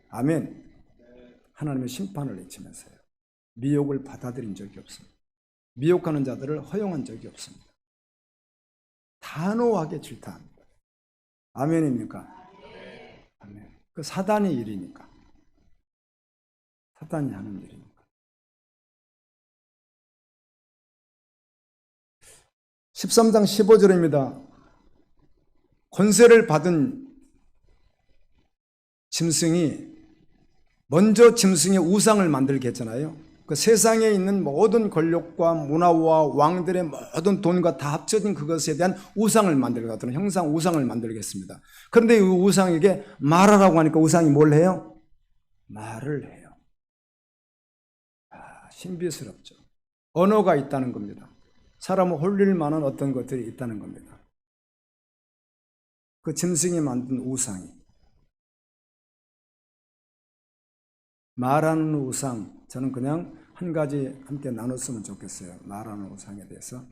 아멘. 하나님의 심판을 외치면서요. 미혹을 받아들인 적이 없습니다. 미혹하는 자들을 허용한 적이 없습니다. 단호하게 질타합니다. 아멘입니까? 아멘. 그 사단의 일이니까. 사단이 하는 일이니까. 13장 15절입니다. 권세를 받은 짐승이 먼저 짐승의 우상을 만들게 했잖아요. 그 세상에 있는 모든 권력과 문화와 왕들의 모든 돈과 다 합쳐진 그것에 대한 우상을 만들겠다는 형상 우상을 만들겠습니다. 그런데 이 우상에게 말하라고 하니까 우상이 뭘 해요? 말을 해요. 신비스럽죠. 언어가 있다는 겁니다. 사람을 홀릴 만한 어떤 것들이 있다는 겁니다. 그 짐승이 만든 우상이. 말하는 우상, 저는 그냥 한 가지 함께 나눴으면 좋겠어요. 말하는 우상에 대해서.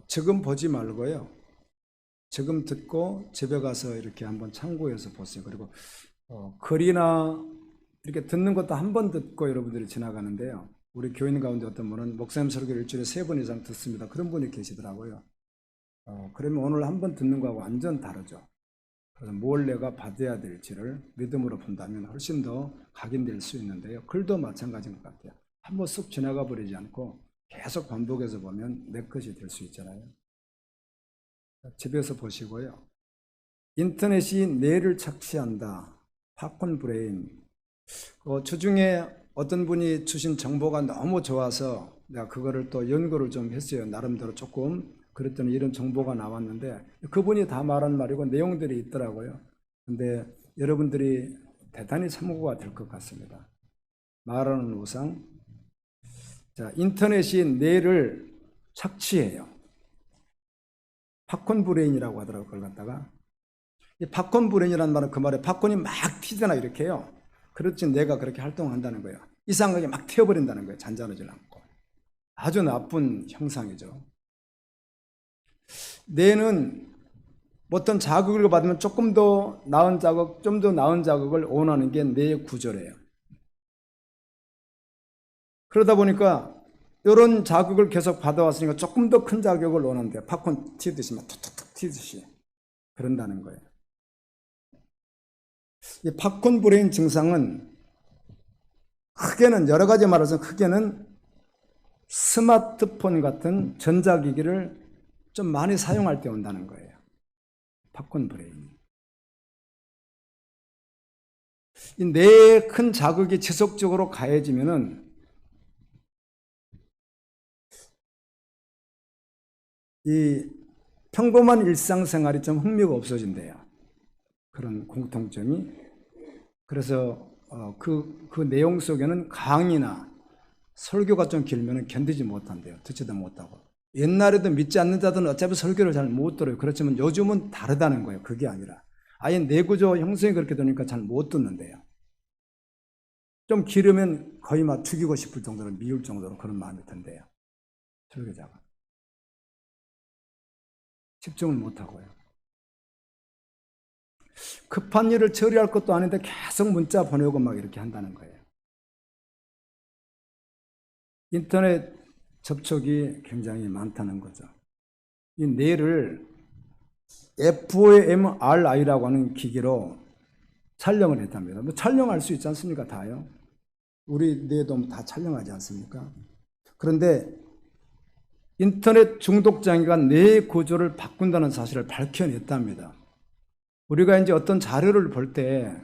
지금 보지 말고요. 지금 듣고 집에 가서 이렇게 한번 참고해서 보세요. 그리고 글이나 이렇게 듣는 것도 한 번 듣고 여러분들이 지나가는데요. 우리 교인 가운데 어떤 분은 목사님 설교를 일주일에 3번 이상 듣습니다. 그런 분이 계시더라고요. 그러면 오늘 한 번 듣는 거하고 완전 다르죠. 그래서 뭘 내가 받아야 될지를 믿음으로 본다면 훨씬 더 각인될 수 있는데요. 글도 마찬가지인 것 같아요. 한 번 쑥 지나가 버리지 않고 계속 반복해서 보면 내 것이 될 수 있잖아요. 집에서 보시고요. 인터넷이 뇌를 착취한다. 팝콘 브레인. 주중에 어떤 분이 주신 정보가 너무 좋아서 내가 그거를 또 연구를 좀 했어요. 나름대로 조금. 그랬더니 이런 정보가 나왔는데 그분이 다 말한 말이고 내용들이 있더라고요. 근데 여러분들이 대단히 참고가 될 것 같습니다. 말하는 우상. 자, 인터넷이 뇌를 착취해요. 팝콘 브레인이라고 하더라고요. 그걸 갖다가. 이 팝콘 브레인이라는 말은 그 말에 팝콘이 막 튀잖아 이렇게 해요. 그렇지 뇌가 그렇게 활동한다는 거예요. 이상하게 막 튀어버린다는 거예요. 잔잔하지 않고. 아주 나쁜 형상이죠. 뇌는 어떤 자극을 받으면 조금 더 나은 자극, 좀 더 나은 자극을 원하는 게 뇌의 구조래요. 그러다 보니까 이런 자극을 계속 받아왔으니까 조금 더 큰 자극을 원한대요. 팝콘 튀듯이 막 툭툭툭 튀듯이 그런다는 거예요. 이 팝콘 브레인 증상은 크게는 여러 가지 말해서 크게는 스마트폰 같은 전자기기를 좀 많이 사용할 때 온다는 거예요. 팝콘 브레인이. 이 뇌에 큰 자극이 지속적으로 가해지면은 이 평범한 일상생활이 좀 흥미가 없어진대요. 그런 공통점이. 그래서 그 내용 속에는 강의나 설교가 좀 길면 견디지 못한대요. 듣지도 못하고. 옛날에도 믿지 않는 자들은 어차피 설교를 잘 못 들어요. 그렇지만 요즘은 다르다는 거예요. 그게 아니라. 아예 내구조 형성이 그렇게 되니까 잘 못 듣는데요. 좀 길으면 거의 막 죽이고 싶을 정도로 미울 정도로 그런 마음이 든대요. 설교자가. 집중을 못하고요. 급한 일을 처리할 것도 아닌데 계속 문자 보내고 막 이렇게 한다는 거예요. 인터넷 접촉이 굉장히 많다는 거죠. 이 뇌를 fMRI라고 하는 기기로 촬영을 했답니다. 뭐 촬영할 수 있지 않습니까? 다요. 우리 뇌도 다 촬영하지 않습니까? 그런데 인터넷 중독 장애가 뇌 구조를 바꾼다는 사실을 밝혀냈답니다. 우리가 이제 어떤 자료를 볼 때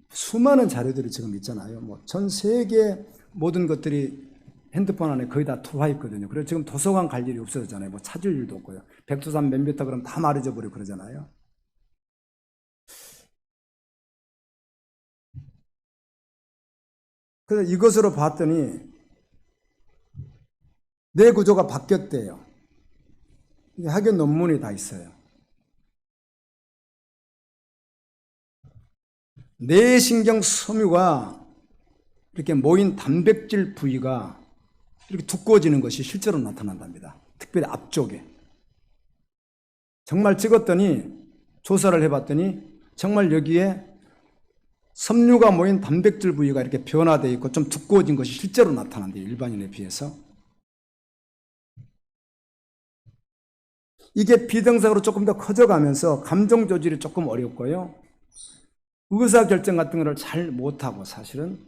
수많은 자료들이 지금 있잖아요. 뭐 전 세계 모든 것들이 핸드폰 안에 거의 다 들어와 있거든요. 그래서 지금 도서관 갈 일이 없어졌잖아요. 뭐 찾을 일도 없고요. 백두산 몇 미터 그럼 다 말해져 버리고 그러잖아요. 그래서 이것으로 봤더니 뇌 구조가 바뀌었대요. 이게 학연 논문이 다 있어요. 뇌신경 섬유가 이렇게 모인 단백질 부위가 이렇게 두꺼워지는 것이 실제로 나타난답니다. 특별히 앞쪽에. 정말 찍었더니 조사를 해봤더니 정말 여기에 섬유가 모인 단백질 부위가 이렇게 변화되어 있고 좀 두꺼워진 것이 실제로 나타난대요. 일반인에 비해서. 이게 비정상으로 조금 더 커져가면서 감정 조절이 조금 어렵고요. 의사결정 같은 거를 잘 못하고 사실은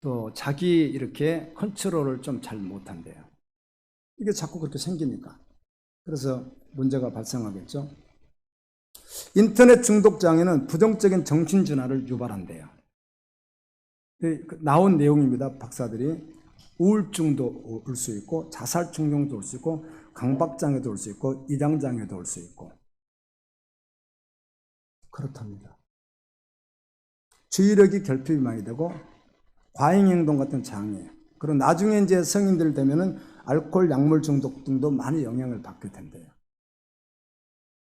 또 자기 이렇게 컨트롤을 좀 잘 못한대요. 이게 자꾸 그렇게 생기니까. 그래서 문제가 발생하겠죠. 인터넷 중독 장애는 부정적인 정신질환을 유발한대요. 나온 내용입니다. 박사들이. 우울증도 올 수 있고 자살 충동도 올 수 있고 강박장애도 올 수 있고 이장장애도 올 수 있고 그렇답니다. 주의력이 결핍이 많이 되고 과잉행동 같은 장애, 그리고 나중에 이제 성인들 되면은 알코올, 약물 중독 등도 많이 영향을 받게 된대요.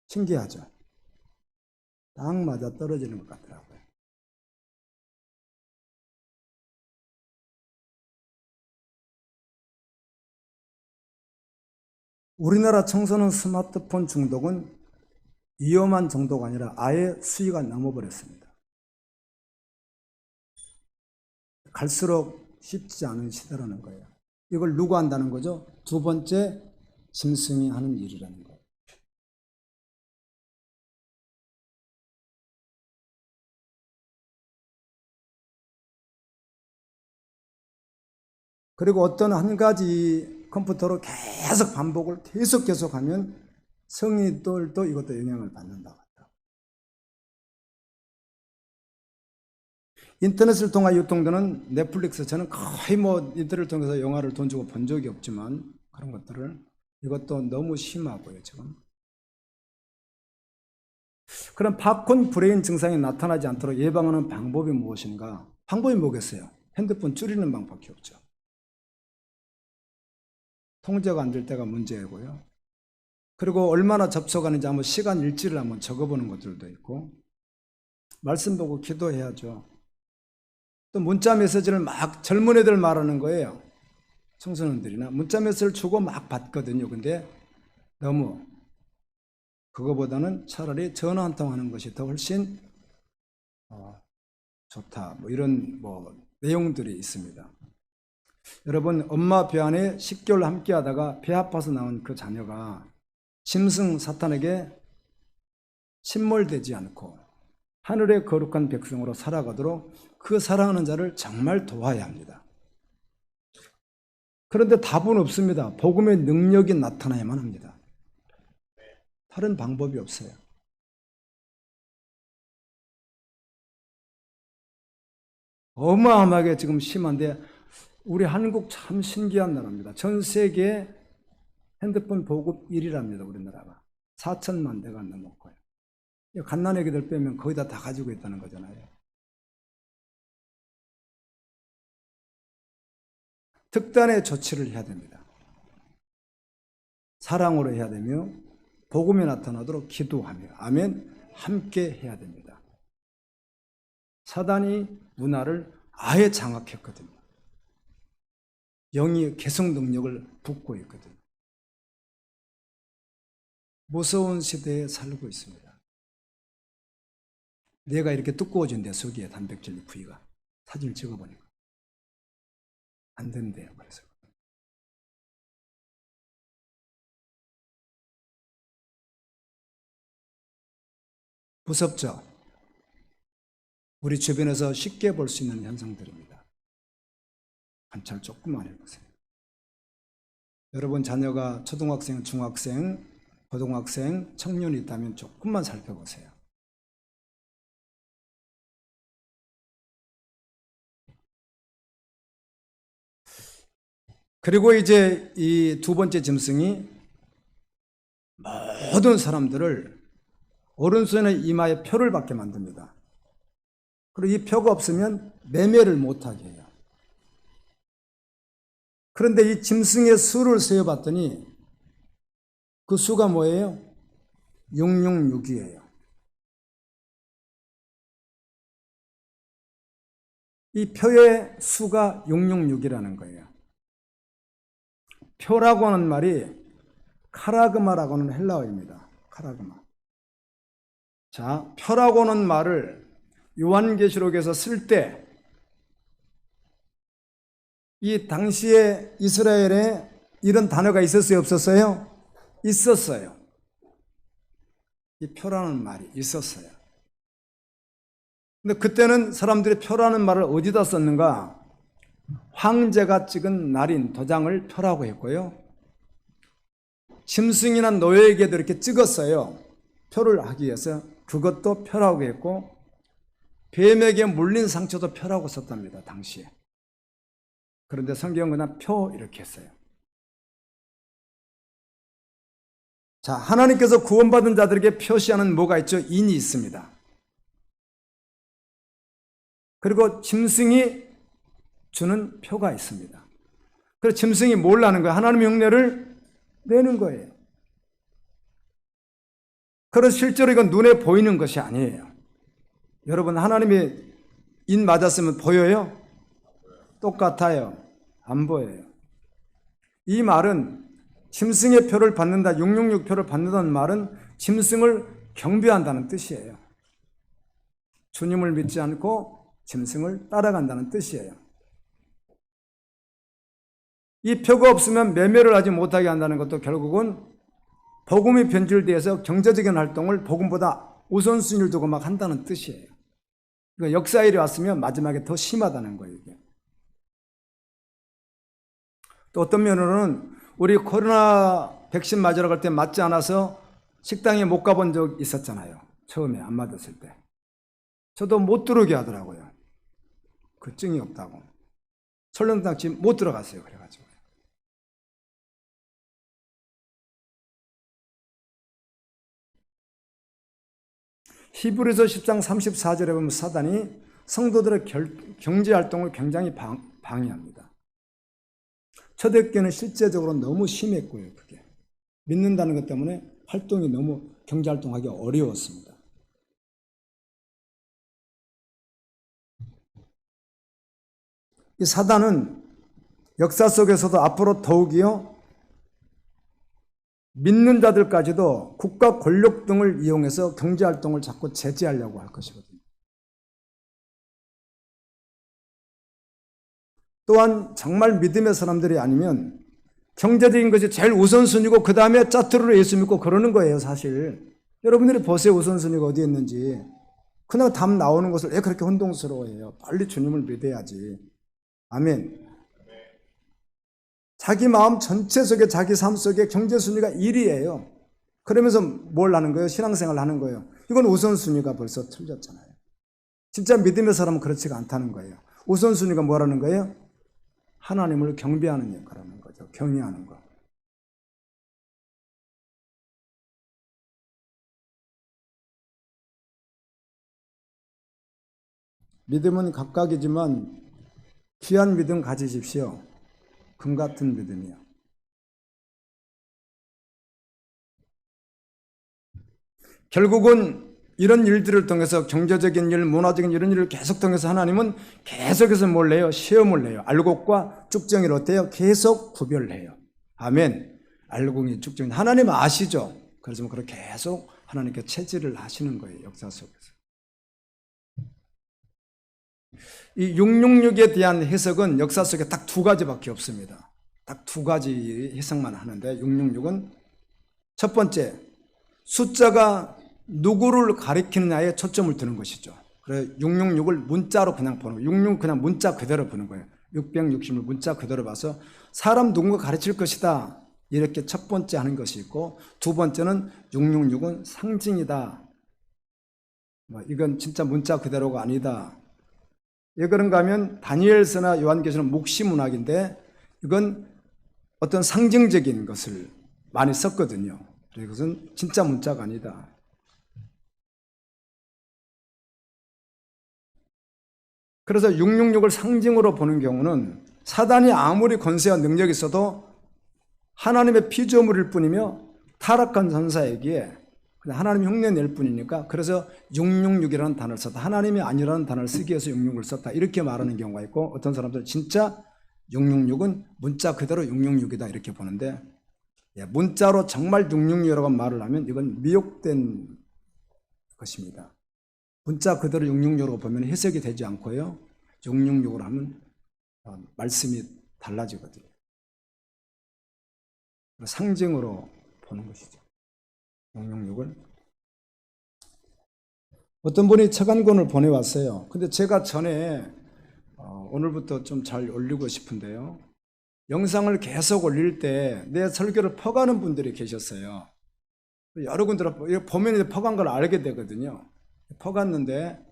신기하죠? 딱 맞아 떨어지는 것 같더라고요. 우리나라 청소년 스마트폰 중독은 위험한 정도가 아니라 아예 수위가 넘어버렸습니다. 갈수록 쉽지 않은 시대라는 거예요. 이걸 누가 한다는 거죠? 두 번째, 짐승이 하는 일이라는 거예요. 그리고 어떤 한 가지 컴퓨터로 계속 반복을 계속하면 성인들도 이것도 영향을 받는다고 합니다. 인터넷을 통해 유통되는 넷플릭스, 저는 거의 인터넷을 통해서 영화를 돈 주고 본 적이 없지만 그런 것들을, 이것도 너무 심하고요 지금. 그럼 팝콘 브레인 증상이 나타나지 않도록 예방하는 방법이 무엇인가? 방법이 뭐겠어요? 핸드폰 줄이는 방법밖에 없죠. 통제가 안 될 때가 문제고요. 그리고 얼마나 접속하는지 한번 시간 일지를 한번 적어보는 것들도 있고, 말씀 보고 기도해야죠. 또 문자 메시지를 막 젊은 애들 말하는 거예요. 청소년들이나 문자 메시지를 주고 막 받거든요. 근데 너무 그거보다는 차라리 전화 한 통 하는 것이 더 훨씬 좋다. 이런 내용들이 있습니다. 여러분, 엄마 배 안에 10개월 함께 하다가 배 아파서 나온 그 자녀가 짐승 사탄에게 침몰되지 않고 하늘의 거룩한 백성으로 살아가도록 그 사랑하는 자를 정말 도와야 합니다. 그런데 답은 없습니다. 복음의 능력이 나타나야만 합니다. 다른 방법이 없어요. 어마어마하게 지금 심한데, 우리 한국 참 신기한 나라입니다. 전 세계 핸드폰 보급 1위랍니다. 우리나라가 4천만 대가 넘었고요. 갓난애기들 빼면 거의 다 가지고 있다는 거잖아요. 특단의 조치를 해야 됩니다. 사랑으로 해야 되며 복음이 나타나도록 기도하며, 아멘, 함께 해야 됩니다. 사단이 문화를 아예 장악했거든요. 영이 개성 능력을 붓고 있거든요. 무서운 시대에 살고 있습니다. 내가 이렇게 두꺼워진대, 속에 단백질 부위가. 사진을 찍어보니까 안 된대요. 그래서 무섭죠? 우리 주변에서 쉽게 볼 수 있는 현상들입니다. 관찰 조금만 해보세요. 여러분 자녀가 초등학생, 중학생, 고등학생, 청년이 있다면 조금만 살펴보세요. 그리고 이제 이 두 번째 짐승이 모든 사람들을 오른손의 이마에 표를 받게 만듭니다. 그리고 이 표가 없으면 매매를 못하게 해요. 그런데 이 짐승의 수를 세어봤더니 그 수가 뭐예요? 666이에요. 이 표의 수가 666이라는 거예요. 표라고 하는 말이 카라그마라고 하는 헬라어입니다. 카라그마. 자, 표라고 하는 말을 요한계시록에서 쓸 때 이 당시에 이스라엘에 이런 단어가 있었어요? 없었어요? 있었어요. 이 표라는 말이 있었어요. 근데 그때는 사람들이 표라는 말을 어디다 썼는가? 황제가 찍은 날인 도장을 표라고 했고요. 짐승이나 노예에게도 이렇게 찍었어요. 표를 하기 위해서. 그것도 표라고 했고, 뱀에게 물린 상처도 표라고 썼답니다. 당시에. 그런데 성경은 그냥 표 이렇게 했어요. 자, 하나님께서 구원받은 자들에게 표시하는 뭐가 있죠? 인이 있습니다. 그리고 짐승이 주는 표가 있습니다. 그래서 짐승이 뭘 하는 거예요? 하나님의 흉내를 내는 거예요. 그래서 실제로 이건 눈에 보이는 것이 아니에요. 여러분, 하나님이 인 맞았으면 보여요? 똑같아요. 안 보여요. 이 말은 짐승의 표를 받는다, 666표를 받는다는 말은 짐승을 경배한다는 뜻이에요. 주님을 믿지 않고 짐승을 따라간다는 뜻이에요. 이 표가 없으면 매매를 하지 못하게 한다는 것도 결국은 복음이 변질되어서 경제적인 활동을 복음보다 우선순위를 두고 막 한다는 뜻이에요. 그러니까 역사일이 왔으면 마지막에 더 심하다는 거예요. 이게. 또 어떤 면으로는 우리 코로나 백신 맞으러 갈 때 맞지 않아서 식당에 못 가본 적 있었잖아요. 처음에 안 맞았을 때. 저도 못 들어오게 하더라고요. 그 증이 없다고. 설렁탕 집 못 들어갔어요. 그래가지고. 히브리서 10장 34절에 보면 사단이 성도들의 경제활동을 굉장히 방해합니다. 초대교회는 실제적으로 너무 심했고요. 그게 믿는다는 것 때문에 활동이 너무 경제활동하기 어려웠습니다. 이 사단은 역사 속에서도 앞으로 더욱이요 믿는 자들까지도 국가 권력 등을 이용해서 경제활동을 자꾸 제재하려고 할 것이거든요. 또한 정말 믿음의 사람들이 아니면 경제적인 것이 제일 우선순위고 그 다음에 짜투리로 예수 믿고 그러는 거예요. 사실 여러분들이 보세요. 우선순위가 어디에 있는지. 그냥 답 나오는 것을 왜 그렇게 혼동스러워해요. 빨리 주님을 믿어야지. 아멘. 자기 마음 전체 속에 자기 삶 속에 경제순위가 1위예요. 그러면서 뭘 하는 거예요? 신앙생활을 하는 거예요. 이건 우선순위가 벌써 틀렸잖아요. 진짜 믿음의 사람은 그렇지가 않다는 거예요. 우선순위가 뭐라는 거예요? 하나님을 경배하는 역할하는 거죠. 경외하는 거. 믿음은 각각이지만 귀한 믿음 가지십시오. 금 같은 믿음이요. 결국은 이런 일들을 통해서 경제적인 일, 문화적인 이런 일을 계속 통해서 하나님은 계속해서 뭘 내요? 시험을 내요. 알곡과 쭉정이를 어때요? 계속 구별해요. 아멘. 알곡이 쭉정이. 하나님 아시죠? 그래서 그렇게 계속 하나님께 체질을 하시는 거예요. 역사 속에서. 이 666에 대한 해석은 역사 속에 딱 두 가지밖에 없습니다. 딱 두 가지 해석만 하는데 666은 첫 번째, 숫자가 누구를 가리키느냐에 초점을 두는 것이죠. 그래서 666을 문자로 그냥 보는 거예요. 66 그냥 문자 그대로 보는 거예요. 660을 문자 그대로 봐서 사람 누군가 가르칠 것이다. 이렇게 첫 번째 하는 것이 있고 두 번째는 666은 상징이다. 이건 진짜 문자 그대로가 아니다. 왜 그런가 하면 다니엘서나 요한계시는 묵시문학인데 이건 어떤 상징적인 것을 많이 썼거든요. 그래서 이것은 진짜 문자가 아니다. 그래서 666을 상징으로 보는 경우는 사단이 아무리 권세와 능력이 있어도 하나님의 피조물일 뿐이며 타락한 전사에게 그냥 하나님이 흉내낼 뿐이니까 그래서 666이라는 단어를 썼다. 하나님이 아니라는 단어를 쓰기 위해서 666을 썼다. 이렇게 말하는 경우가 있고 어떤 사람들은 진짜 666은 문자 그대로 666이다 이렇게 보는데 문자로 정말 666이라고 말을 하면 이건 미혹된 것입니다. 문자 그대로 666으로 보면 해석이 되지 않고요. 666으로 하면 말씀이 달라지거든요. 상징으로 보는 것이죠. 666을. 어떤 분이 차관권을 보내왔어요. 근데 제가 전에 오늘부터 좀 잘 올리고 싶은데요. 영상을 계속 올릴 때 내 설교를 퍼가는 분들이 계셨어요. 여러 군데 보면 이제 퍼간 걸 알게 되거든요. 퍼갔는데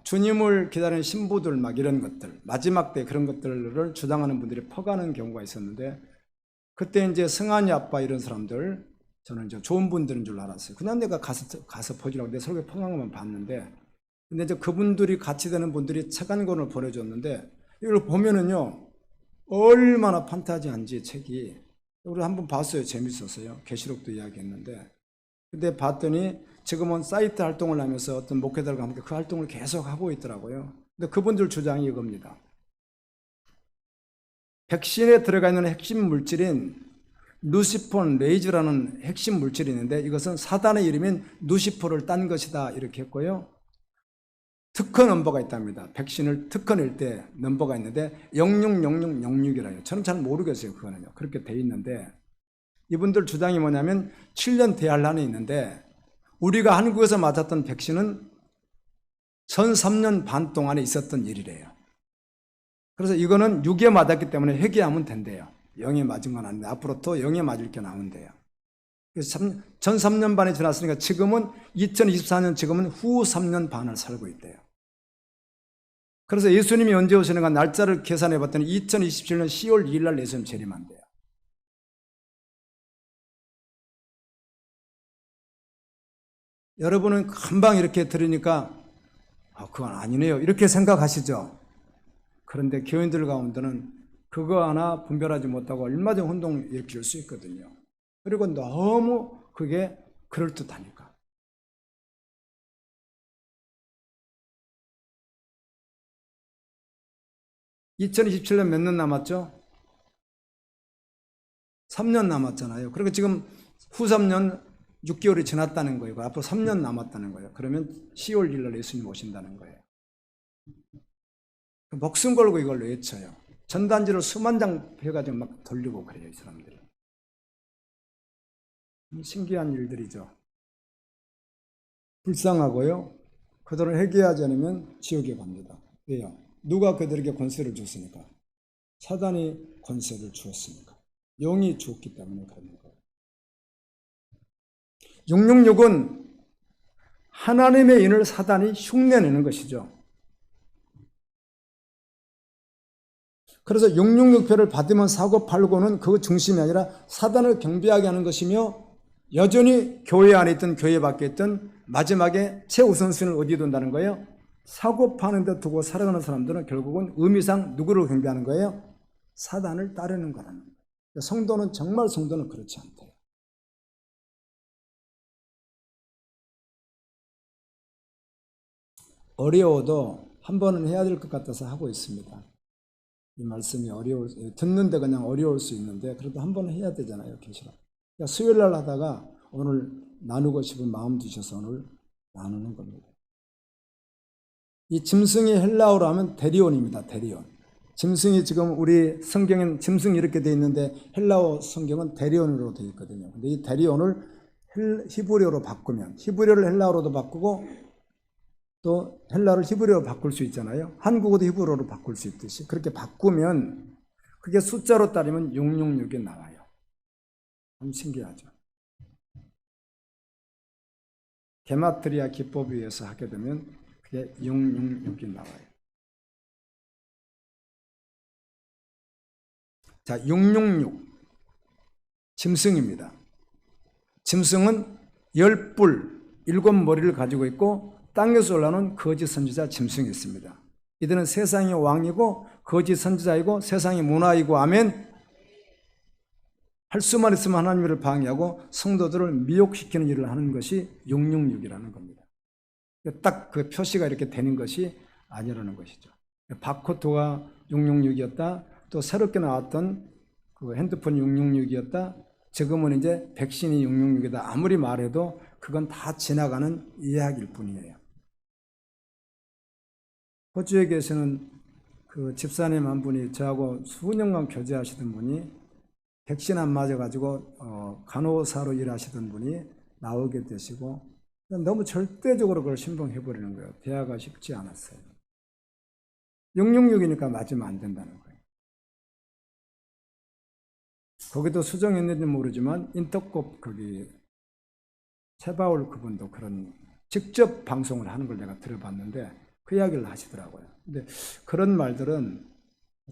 주님을 기다리는 신부들 막 이런 것들 마지막 때 그런 것들을 주장하는 분들이 퍼가는 경우가 있었는데 그때 이제 승환이 아빠 이런 사람들 저는 이제 좋은 분들인 줄 알았어요. 그냥 내가 가서 퍼주라고 내 설교 퍼간 것만 봤는데 근데 이제 그분들이 같이 되는 분들이 책 한 권을 보내줬는데 이걸 보면은요, 얼마나 판타지한지 책이. 우리 한번 봤어요. 재밌었어요. 계시록도 이야기했는데. 근데 봤더니 지금은 사이트 활동을 하면서 어떤 목회자들과 함께 그 활동을 계속 하고 있더라고요. 근데 그분들 주장이 이겁니다. 백신에 들어가 있는 핵심 물질인 루시폰 레이즈라는 핵심 물질이 있는데 이것은 사단의 이름인 루시퍼를 딴 것이다 이렇게 했고요. 특허 넘버가 있답니다. 백신을 특허 낼 때 넘버가 있는데 000006이라요. 저는 잘 모르겠어요. 그거는요. 그렇게 돼 있는데 이분들 주장이 뭐냐면 7년 대환란이 있는데 우리가 한국에서 맞았던 백신은 1003년 반 동안에 있었던 일이래요. 그래서 이거는 6에 맞았기 때문에 회개하면 된대요. 0에 맞은 건 아닌데 앞으로 또 0에 맞을 게 나온대요. 그래서 1003년 반이 지났으니까 지금은 2024년 지금은 후 3년 반을 살고 있대요. 그래서 예수님이 언제 오시는가 날짜를 계산해 봤더니 2027년 10월 2일 날 예수님 재림한대요. 여러분은 금방 이렇게 들으니까 그건 아니네요 이렇게 생각하시죠. 그런데 교인들 가운데는 그거 하나 분별하지 못하고 얼마 전 혼동을 일으킬 수 있거든요. 그리고 너무 그게 그럴듯하니까. (2027년) 몇 년 남았죠? 3년 남았잖아요. 그러니까 지금 후 3년 6개월이 지났다는 거예요. 앞으로 3년 남았다는 거예요. 그러면 10월 1일 날 예수님 오신다는 거예요. 목숨 걸고 이걸 외쳐요. 전단지를 수만 장 해가지고 막 돌리고 그래요, 이 사람들이. 신기한 일들이죠. 불쌍하고요. 그들을 회개하지 않으면 지옥에 갑니다. 왜요? 누가 그들에게 권세를 줬으니까? 사단이 권세를 주었으니까. 영이 주었기 때문에 그런 거예요. 666은 하나님의 인을 사단이 흉내내는 것이죠. 그래서 666표를 받으면 사고 팔고는 그 중심이 아니라 사단을 경배하게 하는 것이며 여전히 교회 안에 있든 교회 밖에 있든 마지막에 최우선순위를 어디에 둔다는 거예요? 사고 파는 데 두고 살아가는 사람들은 결국은 의미상 누구를 경배하는 거예요? 사단을 따르는 거라는 거예요. 성도는 정말 성도는 그렇지 않대요. 어려워도 한 번은 해야 될 것 같아서 하고 있습니다. 이 말씀이 듣는데 그냥 어려울 수 있는데 그래도 한 번은 해야 되잖아요. 계시록. 그러니까 수요일 날 하다가 오늘 나누고 싶은 마음 주셔서 오늘 나누는 겁니다. 이 짐승이 헬라어로 하면 데리온입니다. 데리온. 짐승이 지금 우리 성경엔 짐승이 이렇게 되어 있는데 헬라어 성경은 데리온으로 되어 있거든요. 근데 이 데리온을 히브리어로 바꾸면 히브리어를 헬라어로도 바꾸고 또 헬라어를 히브리어로 바꿀 수 있잖아요. 한국어도 히브리어로 바꿀 수 있듯이 그렇게 바꾸면 그게 숫자로 따르면 666이 나와요. 참 신기하죠. 게마트리아 기법에 의해서 하게 되면 그게 666이 나와요. 자, 666 짐승입니다. 짐승은 10뿔 7머리를 가지고 있고 땅에서 올라오는 거짓 선지자 짐승이 있습니다. 이들은 세상의 왕이고 거짓 선지자이고 세상의 문화이고 아멘. 할 수만 있으면 하나님을 방해하고 성도들을 미혹시키는 일을 하는 것이 666이라는 겁니다. 딱 그 표시가 이렇게 되는 것이 아니라는 것이죠. 바코트가 666이었다. 또 새롭게 나왔던 그 핸드폰 666이었다. 지금은 이제 백신이 666이다. 아무리 말해도 그건 다 지나가는 이야기일 뿐이에요. 호주에 계시는 그 집사님 한 분이 저하고 수년간 교제하시던 분이 백신 안 맞아가지고 간호사로 일하시던 분이 나오게 되시고 너무 절대적으로 그걸 신봉해버리는 거예요. 대화가 쉽지 않았어요. 666이니까 맞으면 안 된다는 거예요. 거기도 수정했는지 모르지만 인터콥 거기 세바울 그분도 그런 직접 방송을 하는 걸 내가 들어봤는데 그 이야기를 하시더라고요. 근데 그런 말들은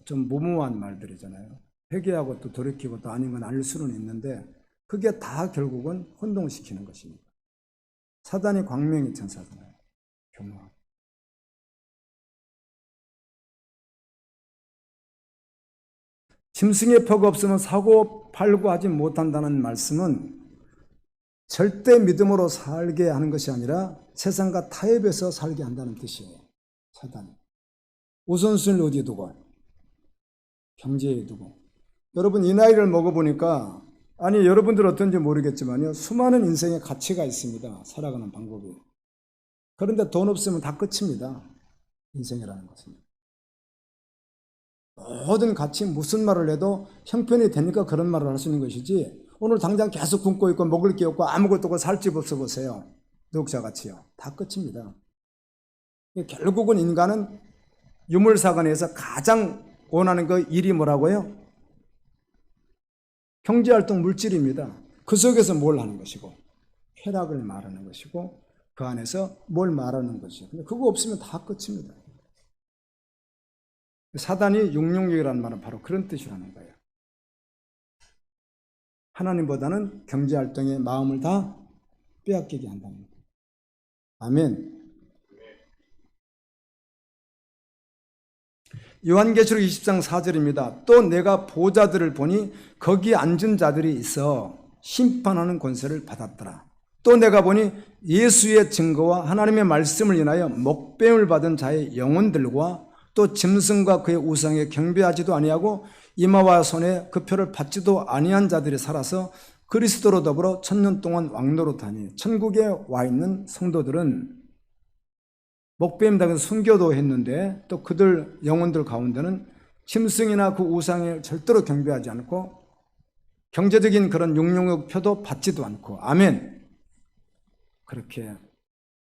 좀 무모한 말들이잖아요. 회개하고 또 돌이키고 또 아닌 건 알 수는 있는데 그게 다 결국은 혼동시키는 것입니다. 사단이 광명의 천사잖아요. 교묘하고. 짐승의 퍽 없으면 사고 팔고 하지 못한다는 말씀은 절대 믿음으로 살게 하는 것이 아니라 세상과 타협해서 살게 한다는 뜻이에요. 사단이. 우선순위를 어디에 두고? 경제에 두고. 여러분 이 나이를 먹어보니까 아니 여러분들 어떤지 모르겠지만요. 수많은 인생의 가치가 있습니다. 살아가는 방법이. 그런데 돈 없으면 다 끝입니다. 인생이라는 것은. 모든 가치 무슨 말을 해도 형편이 되니까 그런 말을 할 수 있는 것이지 오늘 당장 계속 굶고 있고 먹을 게 없고 아무것도 없고 살 집 없어 보세요. 녹자같이요. 다 끝입니다. 결국은 인간은 유물사관에서 가장 원하는 그 일이 뭐라고요? 경제활동 물질입니다. 그 속에서 뭘 하는 것이고 쾌락을 말하는 것이고 그 안에서 뭘 말하는 것이고 근데 그거 없으면 다 끝입니다. 사단이 육룡력이라는 말은 바로 그런 뜻이라는 거예요. 하나님보다는 경제활동에 마음을 다 빼앗기게 한다는 거예요. 아멘. 요한계시록 20장 4절입니다. 또 내가 보좌들을 보니 거기 앉은 자들이 있어 심판하는 권세를 받았더라. 또 내가 보니 예수의 증거와 하나님의 말씀을 인하여 목배임을 받은 자의 영혼들과 또 짐승과 그의 우상에 경배하지도 아니하고 이마와 손에 그 표를 받지도 아니한 자들이 살아서 그리스도로 더불어 1000년 동안 왕노릇하니 천국에 와 있는 성도들은 목배임 당해서 순교도 했는데 또 그들 영혼들 가운데는 짐승이나 그 우상에 절대로 경배하지 않고 경제적인 그런 육룡의 표도 받지도 않고 아멘. 그렇게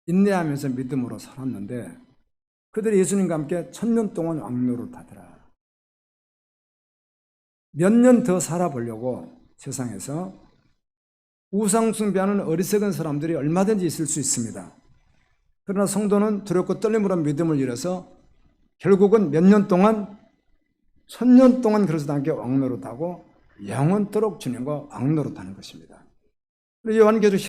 인내하면서 믿음으로 살았는데 그들이 예수님과 함께 1000년 동안 왕노릇하더라. 몇 년 더 살아보려고 세상에서 우상 숭배하는 어리석은 사람들이 얼마든지 있을 수 있습니다. 그러나 성도는 두렵고 떨림으로 믿음을 잃어서 결국은 몇 년 동안 1000년 동안 그리스도와 함께 왕노릇하고 영원토록 주님과 왕노릇하는 것입니다. 요한계시록